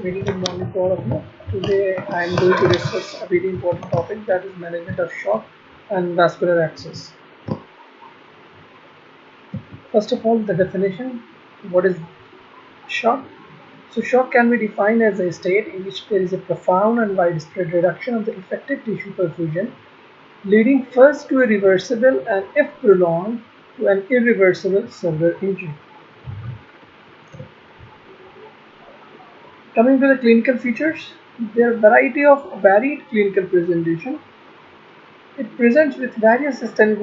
Very good morning to all of you. Today I am going to discuss a very important topic, that is management of shock and vascular access. First of all, the definition. What is shock? So shock can be defined as a state in which there is a profound and widespread reduction of the affected tissue perfusion, leading first to a reversible and, if prolonged, to an irreversible cellular injury. Coming to the clinical features, there are a variety of varied clinical presentation. It presents with various systemic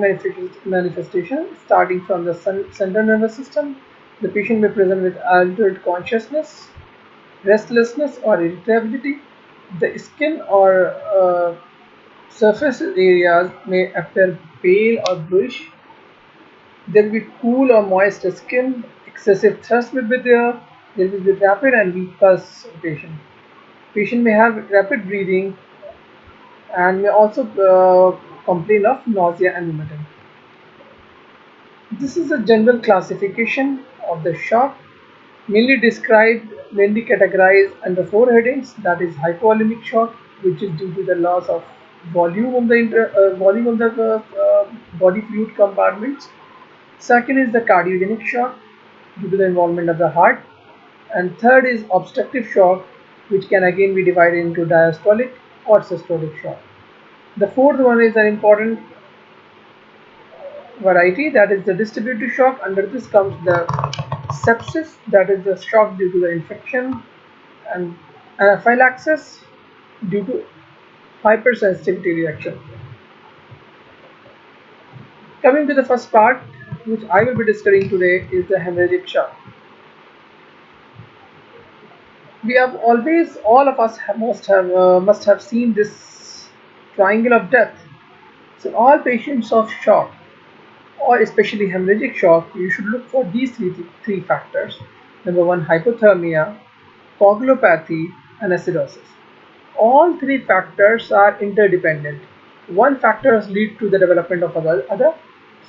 manifestations, starting from the central nervous system. The patient may present with altered consciousness, restlessness, or irritability. The skin or surface areas may appear pale or bluish. There will be cool or moist skin. Excessive thirst will be there. There will be rapid and weak pulse patient. Patient may have rapid breathing and may also complain of nausea and vomiting. This is a general classification of the shock, mainly categorized under four headings. That is hypovolemic shock, which is due to the loss of volume of the body fluid compartments. Second is the cardiogenic shock due to the involvement of the heart, and third is obstructive shock, which can again be divided into diastolic or systolic shock. The fourth one is an important variety, that is the distributive shock. Under this comes the sepsis, that is the shock due to the infection, and anaphylaxis due to hypersensitivity reaction. Coming to the first part, which I will be discussing today, is the hemorrhagic shock. We have always, all of us must have seen this triangle of death. So all patients of shock, or especially hemorrhagic shock, you should look for these three factors. Number one, hypothermia, coagulopathy, and acidosis. All three factors are interdependent. One factor leads to the development of other.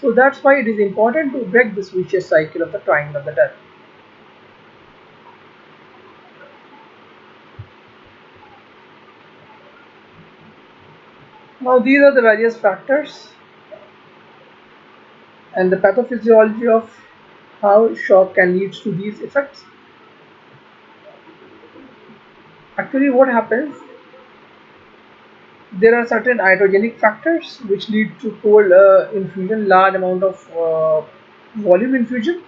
So that's why it is important to break this vicious cycle of the triangle of the death. Now these are the various factors and the pathophysiology of how shock can lead to these effects. Actually, what happens, there are certain iatrogenic factors which lead to cold infusion, large amount of volume infusion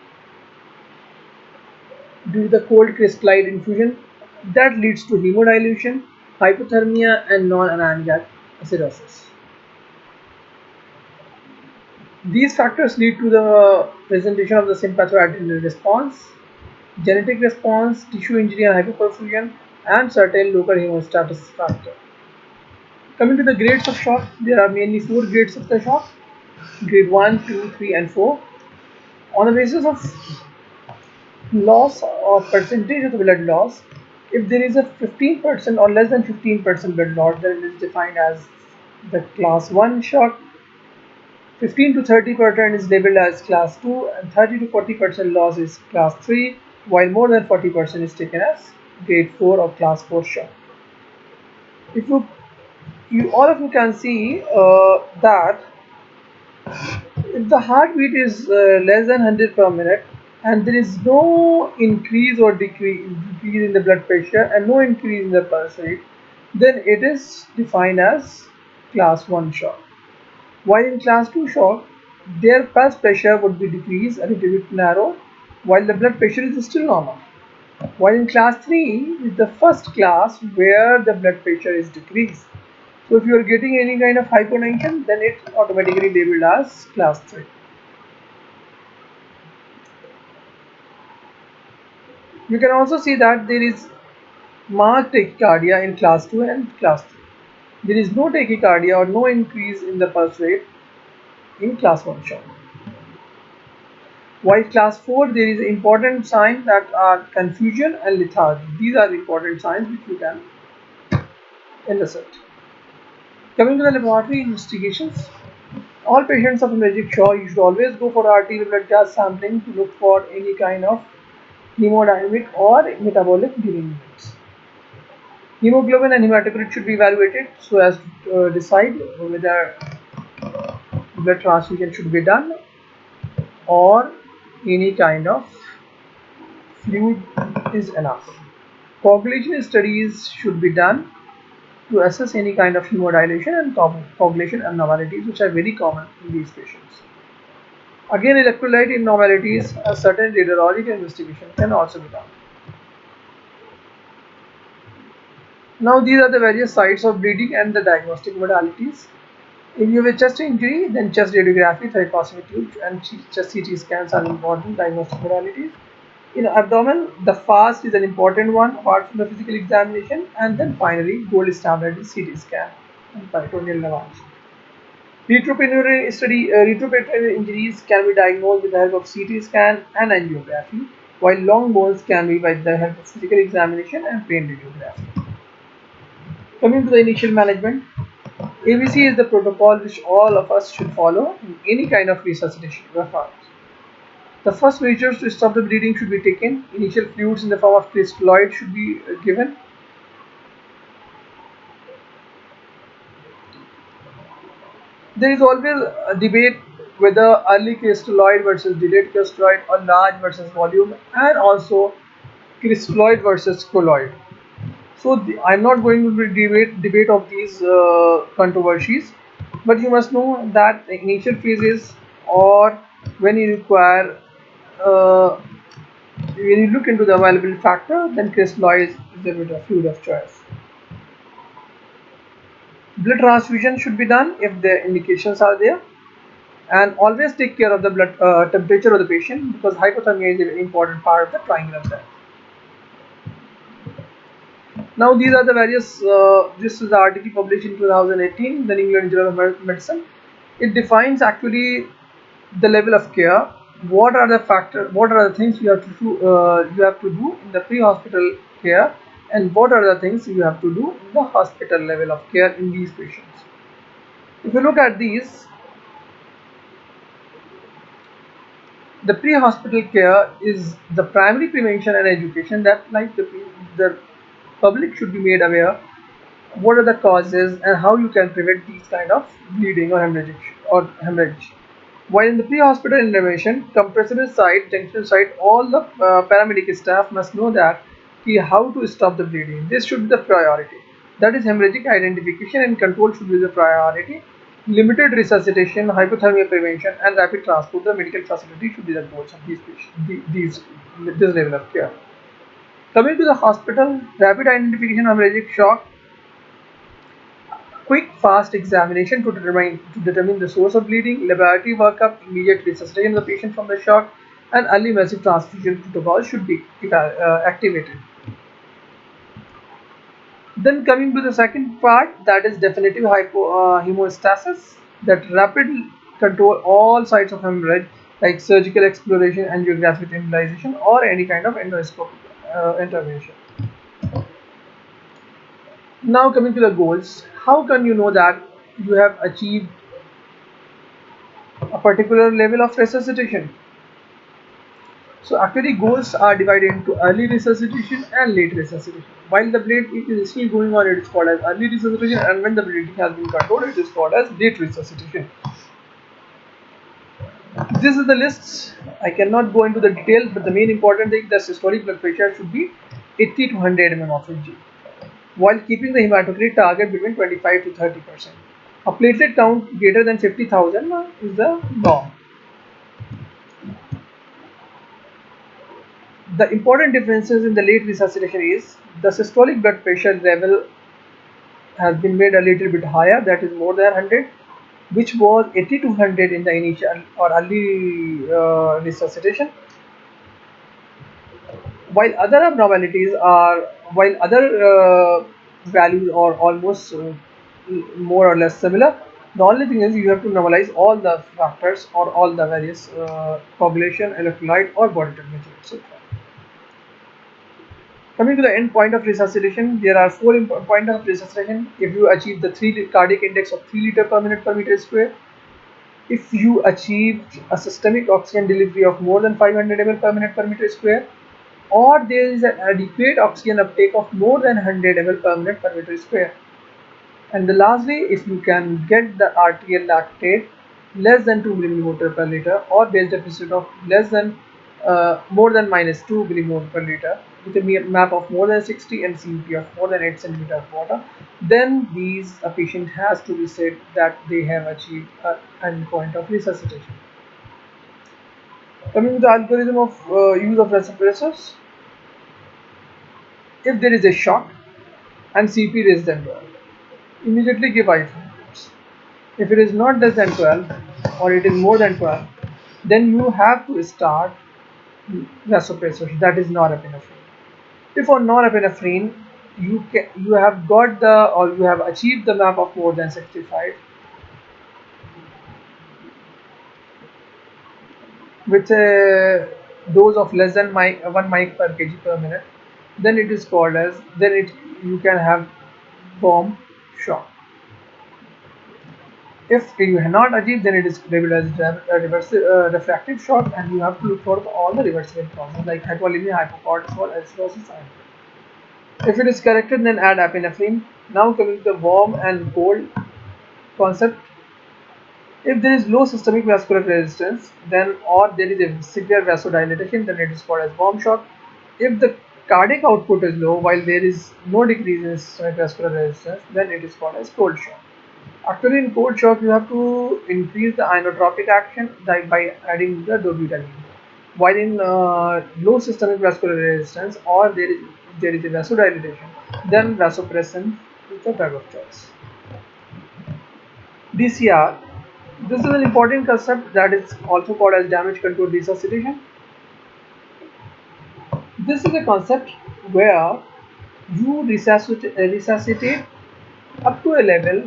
due to the cold crystallite infusion, that leads to hemodilution, hypothermia, and non-anemic acidosis. These factors lead to the presentation of the sympathoadrenal response, genetic response, tissue injury and hypoperfusion, and certain local hemostasis factor. Coming to the grades of shock, there are mainly four grades of the shock: grade 1, 2, 3, and 4. On the basis of loss or percentage of the blood loss, if there is a 15% or less than 15% blood loss, then it is defined as the class 1 shock. 15 to 30% is labeled as class 2, and 30 to 40% loss is class 3, while more than 40% is taken as grade 4 or class 4 shock. If you all of you can see that if the heartbeat is less than 100 per minute and there is no increase or decrease in the blood pressure and no increase in the pulse rate, then it is defined as class 1 shock. While in class 2 shock, their pulse pressure would be decreased, a little bit narrow, while the blood pressure is still normal. While in class 3 is the first class where the blood pressure is decreased. So if you are getting any kind of hypotension, then it's automatically labeled as class 3. You can also see that there is marked tachycardia in class 2 and class 3. There is no tachycardia or no increase in the pulse rate in class 1 shock. While class 4, there is important signs that are confusion and lethargy. These are the important signs which you can elicit. Coming to the laboratory investigations, all patients of hemorrhagic shock, you should always go for arterial blood gas sampling to look for any kind of hemodynamic or metabolic derangements. Hemoglobin and hematocrit should be evaluated so as to decide whether blood transfusion should be done or any kind of fluid is enough. Coagulation studies should be done to assess any kind of hemodilation and coagulation abnormalities which are very common in these patients. Again, electrolyte abnormalities, a certain radiologic investigation can also be done. Now these are the various sites of bleeding and the diagnostic modalities. If you have a chest injury, then chest radiography, thoracostomy tube and chest CT scans are important diagnostic modalities. In abdomen, the FAST is an important one apart from the physical examination, and then finally gold standard is CT scan and peritoneal lavage. Retroperitoneal injuries can be diagnosed with the help of CT scan and angiography, while long bones can be by the help of physical examination and plain radiography. Coming to the initial management, ABC is the protocol which all of us should follow in any kind of resuscitation efforts. The first measures to stop the bleeding should be taken. Initial fluids in the form of crystalloid should be given. There is always a debate whether early crystalloid versus delayed crystalloid or large versus volume, and also crystalloid versus colloid. So I'm not going to debate of these controversies, but you must know that the initial phases or when you require when you look into the available factor, then crystalloid is the fluid of choice. Blood transfusion should be done if the indications are there, and always take care of the blood temperature of the patient because hypothermia is a very important part of the triangular death. Now these are the various, this is the article published in 2018, the New England Journal of Medicine. It defines actually the level of care, what are the factors, what are the things you have to do in the pre-hospital care, and what are the things you have to do in the hospital level of care in these patients. If you look at these, the pre-hospital care is the primary prevention and education that like the public should be made aware what are the causes and how you can prevent these kind of bleeding or hemorrhage. While in the pre-hospital intervention, compressible site, tensional site, all the paramedic staff must know that how to stop the bleeding. This should be the priority. That is hemorrhagic identification and control should be the priority. Limited resuscitation, hypothermia prevention, and rapid transport to the medical facility should be the goals of these patients, this level of care. Coming to the hospital, rapid identification of hemorrhagic shock, quick, fast examination to determine the source of bleeding, laboratory workup, immediate resuscitation of the patient from the shock, and early massive transfusion protocol should be activated. Then coming to the second part, that is definitive hemostasis, that rapid control all sites of hemorrhage like surgical exploration, angiographic embolization, or any kind of endoscopic intervention. Now coming to the goals, how can you know that you have achieved a particular level of resuscitation? So actually goals are divided into early resuscitation and late resuscitation. While the bleed is still going on, it is called as early resuscitation, and when the bleeding has been controlled, it is called as late resuscitation. This is the list. I cannot go into the detail, but the main important thing, the systolic blood pressure should be 80 to 100 mm of Hg, while keeping the hematocrit target between 25 to 30%. A platelet count greater than 50,000 is the norm. The important differences in the late resuscitation is the systolic blood pressure level has been made a little bit higher, that is more than 100, which was 80 to 100 in the initial or early resuscitation. While other abnormalities are, while other values are almost more or less similar, the only thing is you have to normalize all the factors or all the various coagulation, electrolyte or body temperature, etc. Coming to the end point of resuscitation, there are four points of resuscitation. If you achieve the cardiac index of 3 liter per minute per meter square, if you achieve a systemic oxygen delivery of more than 500 ml per minute per meter square, or there is an adequate oxygen uptake of more than 100 ml per minute per meter square. And the lastly, if you can get the arterial lactate less than 2 millimolar per liter or base deficit of less than more than minus 2 millimolar per liter with a map of more than 60 and CUP of more than 8 centimeter of water, then these a patient has to be said that they have achieved an endpoint of resuscitation. Coming to the algorithm of use of resuscitators, if there is a shock and CP less than 12, immediately give IV fluids. If it is not less than 12 or it is more than 12, then you have to start vasopressors, that is norepinephrine. If on norepinephrine you have got the or you have achieved the map of more than 65 with a dose of less than 1 mic per kg per minute, then it is called as you can have bomb shock. If you have not achieved, then it is labeled as refractive shock, and you have to look for all the reversible causes like hypovolemia, hypocortisol, acidosis, and if it is corrected, then add epinephrine. Now coming to the warm and cold concept. If there is low systemic vascular resistance, then or there is a severe vasodilation, then it is called as warm shock. If the cardiac output is low while there is no decrease in systemic vascular resistance, then it is called as cold shock. Actually, in cold shock, you have to increase the inotropic action by adding the dobutamine. While in low systemic vascular resistance or there is a vasodilation, then vasopressin is the drug of choice. DCR. This is an important concept that is also called as damage control resuscitation. This is a concept where you resuscitate up to a level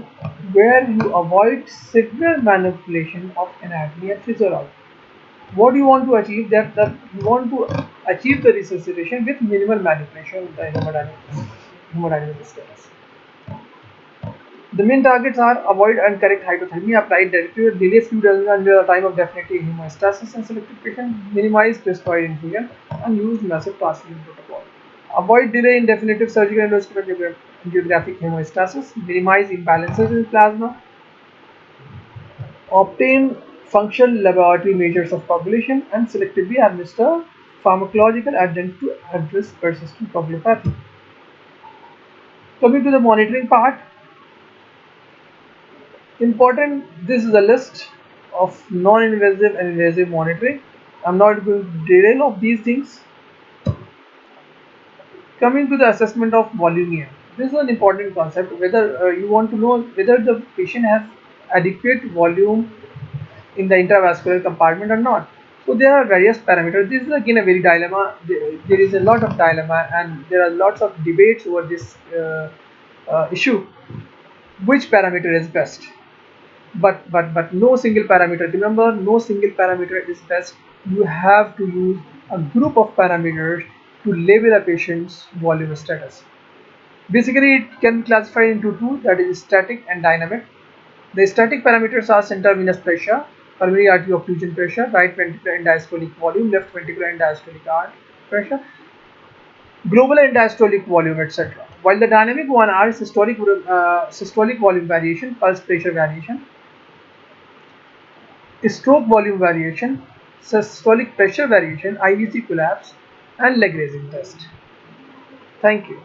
where you avoid severe manipulation of anatomy and physiology. What you want to achieve that you want to achieve the resuscitation with minimal manipulation of the hemodynamic status. The main targets are avoid and correct hypothermia, applied directly, delay fluid under the time of definitive hemostasis and selected patient, minimize cryptoid infusion, and use massive transfusion protocol. Avoid delay in definitive surgical endoscopic angiographic hemostasis, minimize imbalances in plasma, obtain functional laboratory measures of coagulation, and selectively administer pharmacological adjuncts to address persistent coagulopathy. Coming to the monitoring part, important, this is a list of non-invasive and invasive monitoring. I'm not going to derail of these things. Coming to the assessment of volume, this is an important concept, whether you want to know whether the patient has adequate volume in the intravascular compartment or not. So there are various parameters. This is again a very dilemma. There is a lot of dilemma and there are lots of debates over this issue. Which parameter is best? But no single parameter. Remember, no single parameter is best. You have to use a group of parameters to label a patient's volume status. Basically, it can be classified into two, that is static and dynamic. The static parameters are central venous pressure, pulmonary artery occlusion pressure, right ventricular and diastolic volume, left ventricular and diastolic artery pressure, global and diastolic volume, etc. While the dynamic one are systolic volume variation, pulse pressure variation, stroke volume variation, systolic pressure variation, IVC collapse, and leg raising test. Thank you.